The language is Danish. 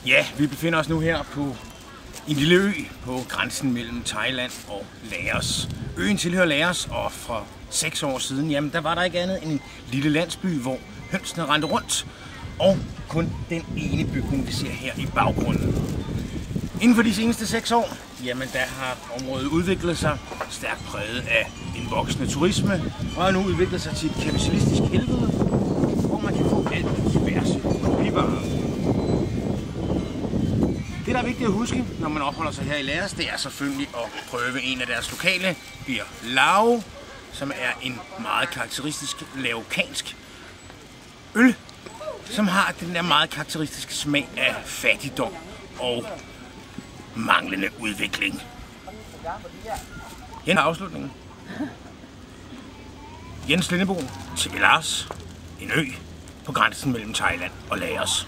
Ja, vi befinder os nu her på en lille ø på grænsen mellem Thailand og Laos. Øen tilhører Laos, og for 6 år siden, jamen der var der ikke andet end en lille landsby, hvor hønsene rendte rundt, og kun den ene bygning, vi ser her i baggrunden. Inden for de seneste 6 år, jamen der har området udviklet sig stærkt præget af en voksende turisme, og har nu udviklet sig til et kapitalistisk helvede, hvor man kan få alt diverse kopivarer. Det, der er vigtigt at huske, når man opholder sig her i Laos, det er selvfølgelig at prøve en af deres lokale beer lao, som er en meget karakteristisk laokansk øl, som har den der meget karakteristiske smag af fattigdom og manglende udvikling. Her er afslutningen. Jens Lindebo, TV Lars, en ø på grænsen mellem Thailand og Laos.